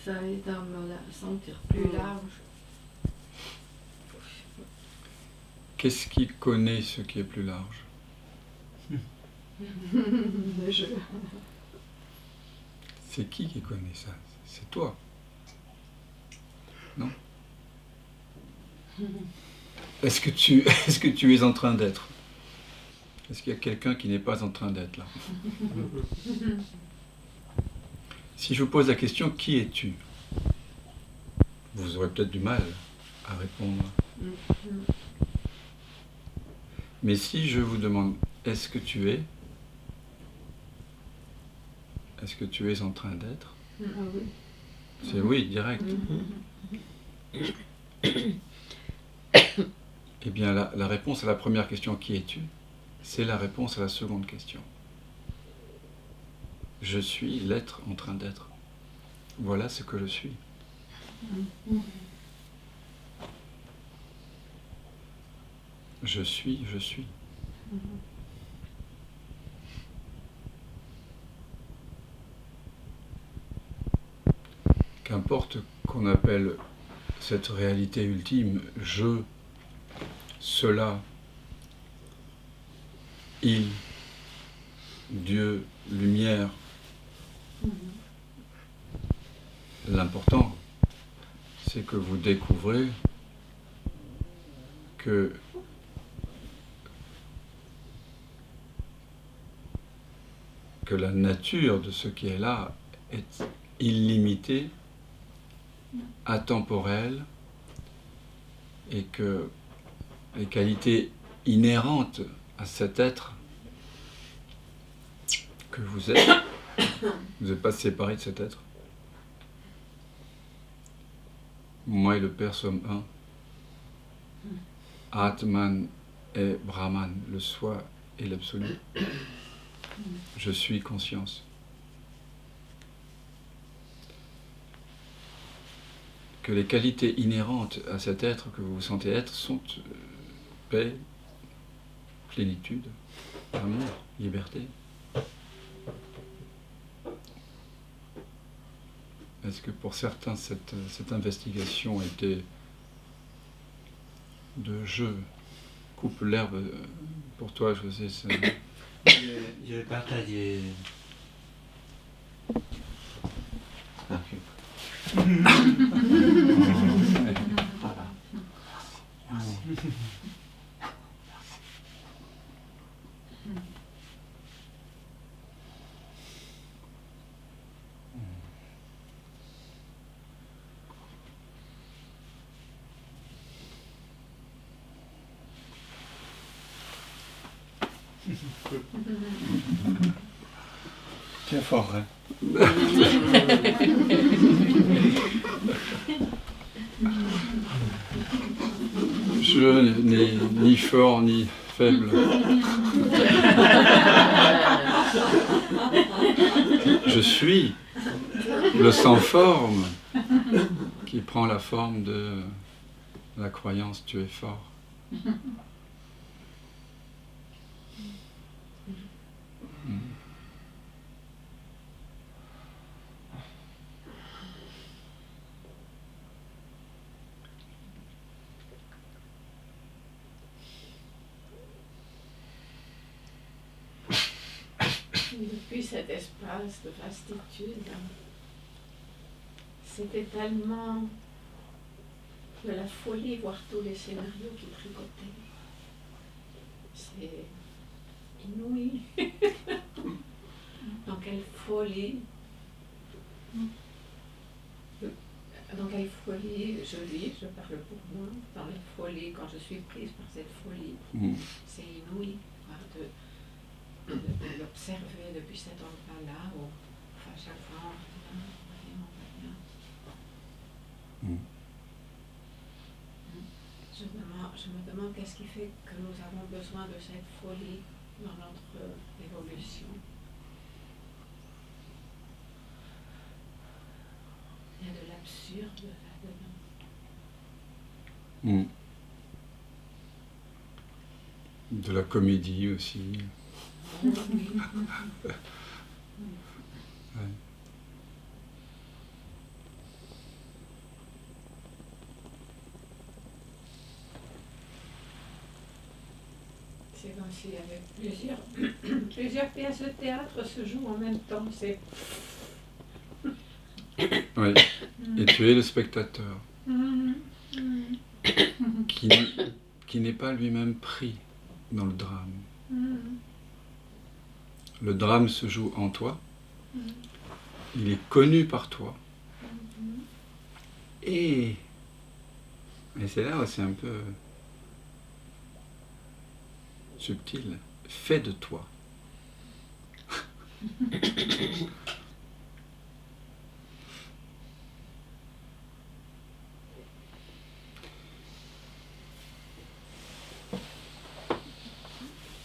ça aide à me sentir plus large. Qu'est-ce qui connaît ce qui est plus large? Le jeu. C'est qui connaît ça? C'est toi. Non? Est-ce que tu es en train d'être? Est-ce qu'il y a quelqu'un qui n'est pas en train d'être là? Si je vous pose la question, qui es-tu? Vous aurez peut-être du mal à répondre. Mais si je vous demande, est-ce que tu es? Est-ce que tu es en train d'être? Oui. C'est oui, direct. Eh bien, la réponse à la première question, qui es-tu? C'est la réponse à la seconde question. Je suis l'être en train d'être. Voilà ce que je suis. Je suis, je suis. Qu'importe qu'on appelle cette réalité ultime, je, cela, il, Dieu, lumière. L'important, c'est que vous découvrez que la nature de ce qui est là est illimitée, atemporelle, et que les qualités inhérentes à cet être que vous êtes, vous n'êtes pas séparés de cet être. Moi et le Père sommes un. Atman est Brahman, le soi et l'absolu. Je suis conscience. Que les qualités inhérentes à cet être que vous vous sentez être sont paix, plénitude, amour, liberté. Est-ce que pour certains cette investigation était de je coupe l'herbe? Pour toi, je sais, c'est... Je partageais. Tiens fort, hein. Je n'ai ni fort ni faible. Je suis le sans forme qui prend la forme de la croyance tu es fort. Depuis cet espace de vastitude, c'était tellement de la folie voir tous les scénarios qui tricotaient. C'est inouï. Dans quelle folie. Dans quelle folie je vis, je parle pour moi, dans la folie, quand je suis prise par cette folie, c'est inouï de l'observer depuis cet endroit-là où à chaque fois on revient. Je me demande qu'est-ce qui fait que nous avons besoin de cette folie dans notre évolution. Il y a de l'absurde là-dedans. De la comédie aussi. Oui. Ouais. c'est comme si avec plusieurs pièces de théâtre se jouent en même temps. C'est... Oui. Et tu es le spectateur qui n'est pas lui-même pris dans le drame. Le drame se joue en toi, il est connu par toi, et c'est là où c'est un peu subtil, fait de toi.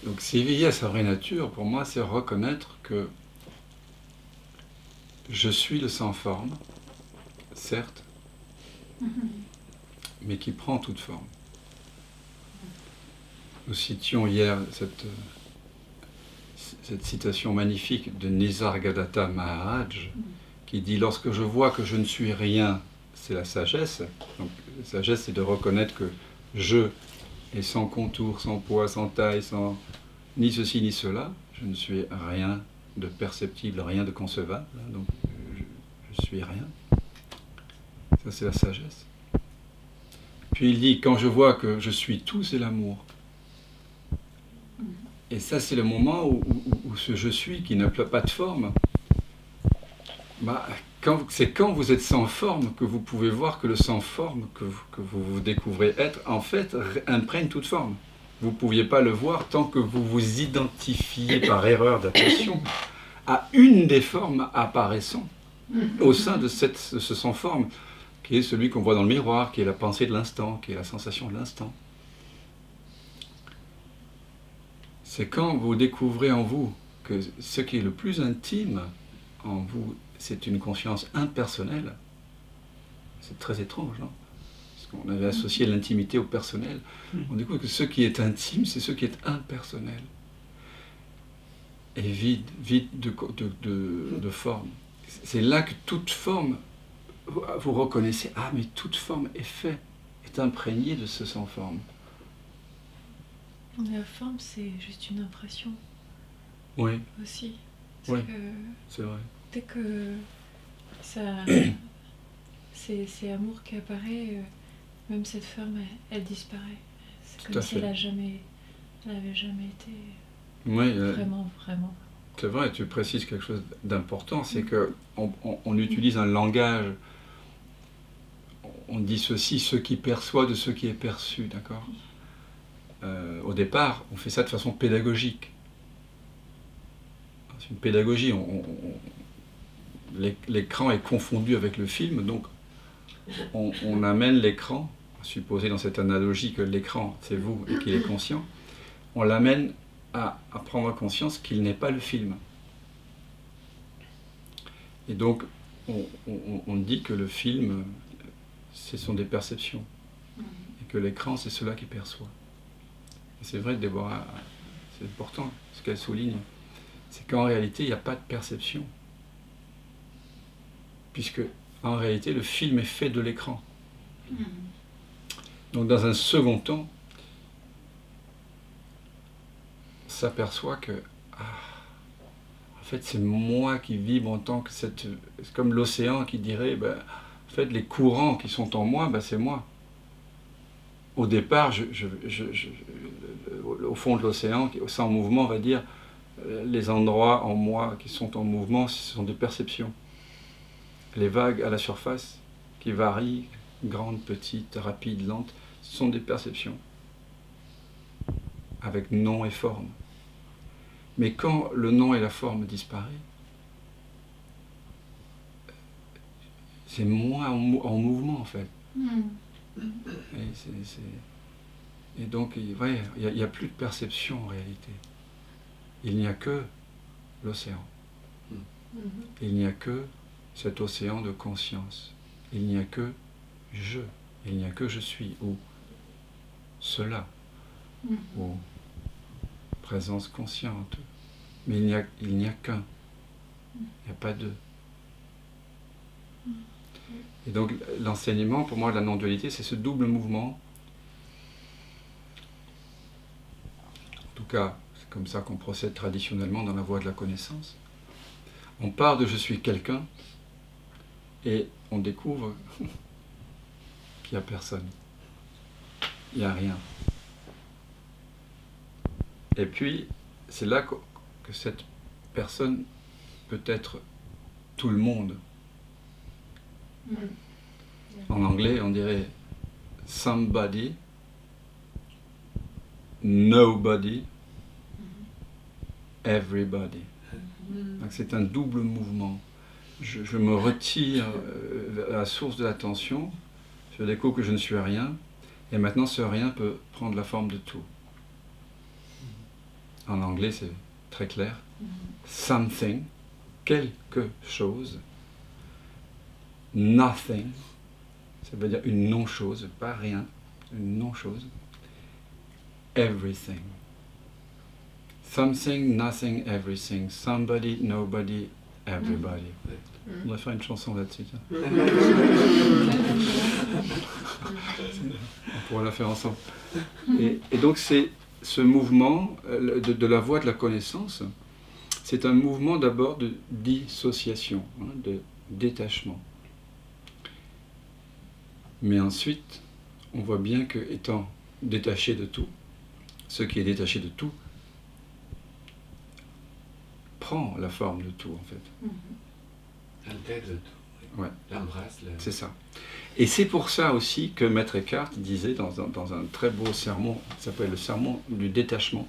Donc s'éveiller à sa vraie nature, pour moi, c'est reconnaître que je suis le sans forme, certes, mais qui prend toute forme. Nous citions hier cette citation magnifique de Nisargadatta Maharaj, qui dit « Lorsque je vois que je ne suis rien, c'est la sagesse ». Donc la sagesse, c'est de reconnaître que je est sans contour, sans poids, sans taille, sans ni ceci ni cela. Je ne suis rien de perceptible, rien de concevable. Donc je suis rien. Ça, c'est la sagesse. Puis il dit, quand je vois que je suis tout, c'est l'amour. Et ça, c'est le moment où ce je suis, qui n'a pas de forme, c'est quand vous êtes sans forme que vous pouvez voir que le sans forme que vous découvrez être, en fait, imprègne toute forme. Vous ne pouviez pas le voir tant que vous vous identifiez par erreur d'attention à une des formes apparaissant au sein de ce sans forme, qui est celui qu'on voit dans le miroir, qui est la pensée de l'instant, qui est la sensation de l'instant. C'est quand vous découvrez en vous que ce qui est le plus intime en vous, c'est une conscience impersonnelle. C'est très étrange, non ? Parce qu'on avait associé l'intimité au personnel. On découvre que ce qui est intime, c'est ce qui est impersonnel. Et vide de forme. C'est là que toute forme, vous reconnaissez, ah mais toute forme est imprégnée de ce sans forme. La forme, c'est juste une impression. Oui. Aussi. Oui, c'est vrai. Dès que ça, c'est amour qui apparaît, même cette forme, elle disparaît. C'est comme si elle n'avait jamais été vraiment. C'est vrai, tu précises quelque chose d'important, c'est qu'on utilise un langage, on dissocie ce qui perçoit de ce qui est perçu, d'accord ? Au départ, on fait ça de façon pédagogique. C'est une pédagogie. L'écran est confondu avec le film, donc on amène l'écran, supposé dans cette analogie que l'écran c'est vous et qu'il est conscient, on l'amène à prendre conscience qu'il n'est pas le film. Et donc on dit que le film, ce sont des perceptions, et que l'écran c'est cela qui perçoit. Et c'est vrai, Déborah, c'est important ce qu'elle souligne, c'est qu'en réalité il n'y a pas de perception. Puisque, en réalité, le film est fait de l'écran. Donc, dans un second temps, on s'aperçoit que, en fait, c'est moi qui vibre en tant que c'est comme l'océan qui dirait, en fait, les courants qui sont en moi, c'est moi. Au départ, au fond de l'océan, c'est en mouvement, on va dire, les endroits en moi qui sont en mouvement, ce sont des perceptions. Les vagues à la surface, qui varient, grandes, petites, rapides, lentes, ce sont des perceptions, avec nom et forme. Mais quand le nom et la forme disparaissent, c'est moi en mouvement, en fait. Et donc, il n'y a plus de perception, en réalité. Il n'y a que l'océan. Il n'y a que cet océan de conscience. Il n'y a que je. Il n'y a que je suis, ou cela, ou présence consciente. Mais il n'y a qu'un. Il n'y a pas deux. Et donc l'enseignement, pour moi, de la non-dualité, c'est ce double mouvement. En tout cas, c'est comme ça qu'on procède traditionnellement dans la voie de la connaissance. On part de « je suis quelqu'un » et on découvre qu'il n'y a personne. Il n'y a rien. Et puis, c'est là que cette personne peut être tout le monde. En anglais, on dirait somebody, nobody, everybody. Donc c'est un double mouvement. Je me retire à la source de l'attention, je découvre que je ne suis rien, et maintenant ce rien peut prendre la forme de tout. En anglais, c'est très clair. Something, quelque chose. Nothing, ça veut dire une non-chose, pas rien, une non-chose. Everything. Something, nothing, everything. Somebody, nobody, everybody. On va faire une chanson là-dessus. On pourra la faire ensemble. Et donc c'est ce mouvement de la voie de la connaissance, c'est un mouvement d'abord de dissociation, de détachement. Mais ensuite, on voit bien que, étant détaché de tout, ce qui est détaché de tout prend la forme de tout, en fait. Intègre tout. Ouais. L'embrasse. C'est ça. Et c'est pour ça aussi que Maître Eckhart disait dans un très beau sermon, qui s'appelle le sermon du détachement,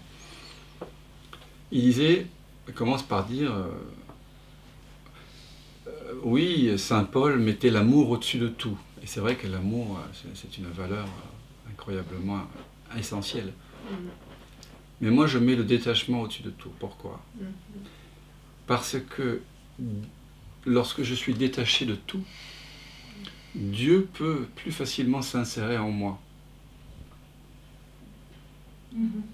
il disait, il commence par dire, oui, Saint Paul mettait l'amour au-dessus de tout. Et c'est vrai que l'amour, c'est une valeur incroyablement essentielle. Mais moi, je mets le détachement au-dessus de tout. Pourquoi ? Parce que lorsque je suis détaché de tout, Dieu peut plus facilement s'insérer en moi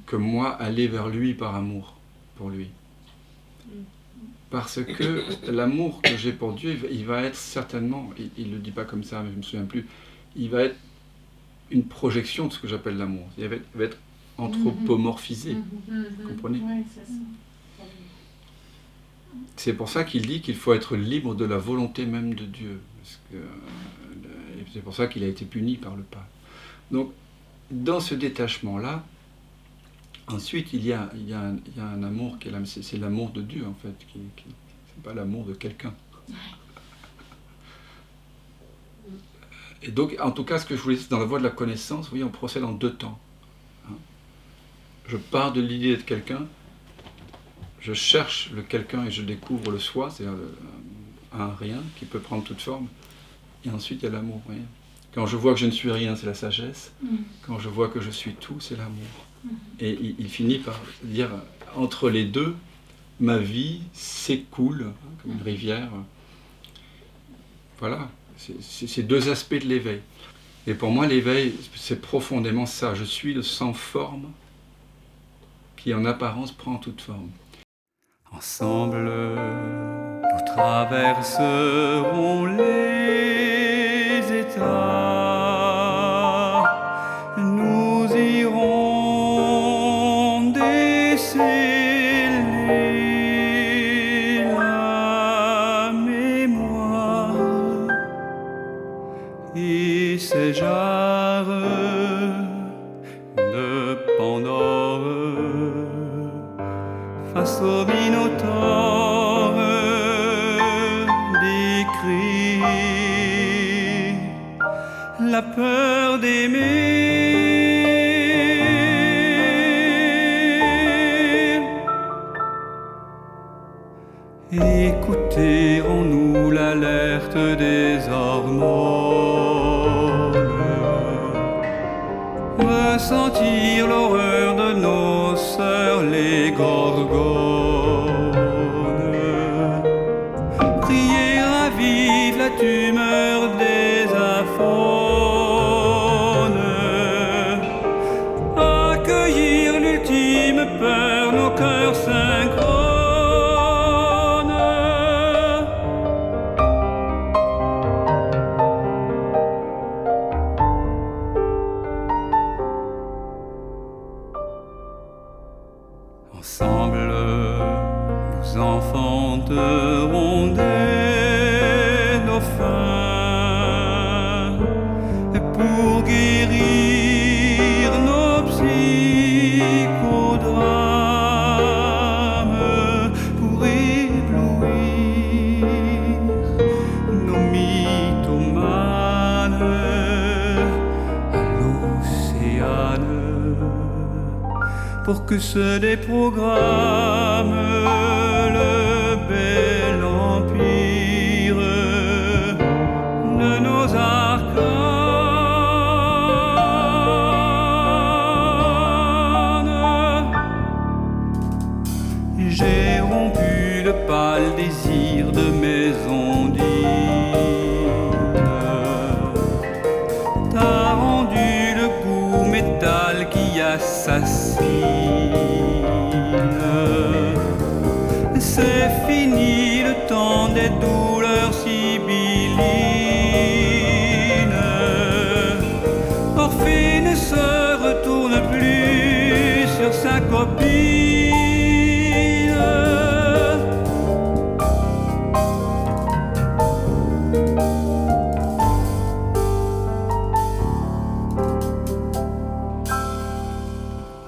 que moi aller vers lui par amour pour lui. Parce que l'amour que j'ai pour Dieu, il va être certainement, il ne le dit pas comme ça, mais je ne me souviens plus, il va être une projection de ce que j'appelle l'amour. Il va être anthropomorphisé. Vous comprenez ? Oui, c'est ça. C'est pour ça qu'il dit qu'il faut être libre de la volonté même de Dieu. Parce que, c'est pour ça qu'il a été puni par le pape. Donc, dans ce détachement-là, ensuite, il y a un amour, c'est l'amour de Dieu, en fait. C'est pas l'amour de quelqu'un. Et donc, en tout cas, ce que je voulais dire, dans la voie de la connaissance, vous voyez, on procède en deux temps. Je pars de l'idée d'être quelqu'un, je cherche le quelqu'un et je découvre le soi, c'est-à-dire un rien qui peut prendre toute forme. Et ensuite, il y a l'amour. Voyez. Quand je vois que je ne suis rien, c'est la sagesse. Quand je vois que je suis tout, c'est l'amour. Et il finit par dire, entre les deux, ma vie s'écoule comme une rivière. Voilà, c'est deux aspects de l'éveil. Et pour moi, l'éveil, c'est profondément ça. Je suis le sans forme qui, en apparence, prend toute forme. Ensemble, nous traverserons les états, nous irons déceler la mémoire et ces jarres de Pandore face au Minotaure des cris, la peur d'aimer. Écoutez en nous l'alerte des hormones, ressentir l'horreur de nos sœurs les gorgones, prier à vive la tumeur des aphones, accueillir l'ultime peur, nos cœurs synchrones. pour que se déprogramme le bel empire de nos arcanes. J'ai rompu le pâle désir de mes ondines. T'as rendu le goût métal qui assassine. C'est fini le temps des douleurs sibyllines. Orphée ne se retourne plus sur sa copine.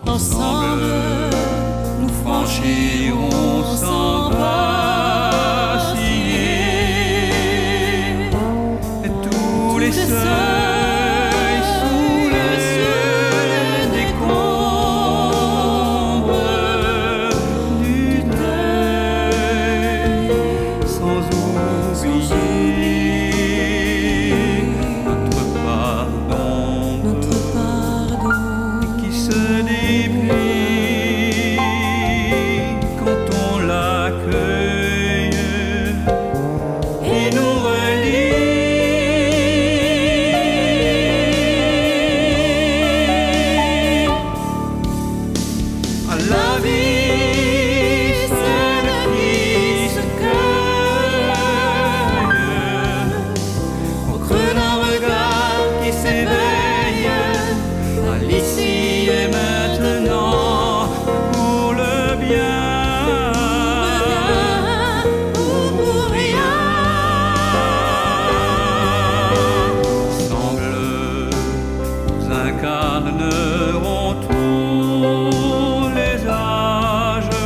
Ensemble, nous franchirons sans vaciller Tous les seuils sous le décombre du deuil, sans oublier notre part d'ombre qui se déplie quand on l'accueille et nous relie. À la vie, celle qui se cueille au creux d'un regard qui s'éveille à l'ici et maintenant pour le bien ou pour rien. Ensemble, nous incarnerons tous les âges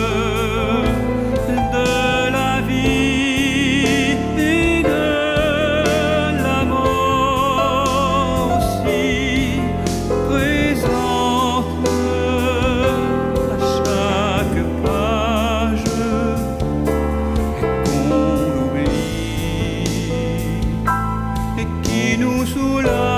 de la vie et de la mort aussi, présente à chaque page qu'on oublie et qui nous soulage.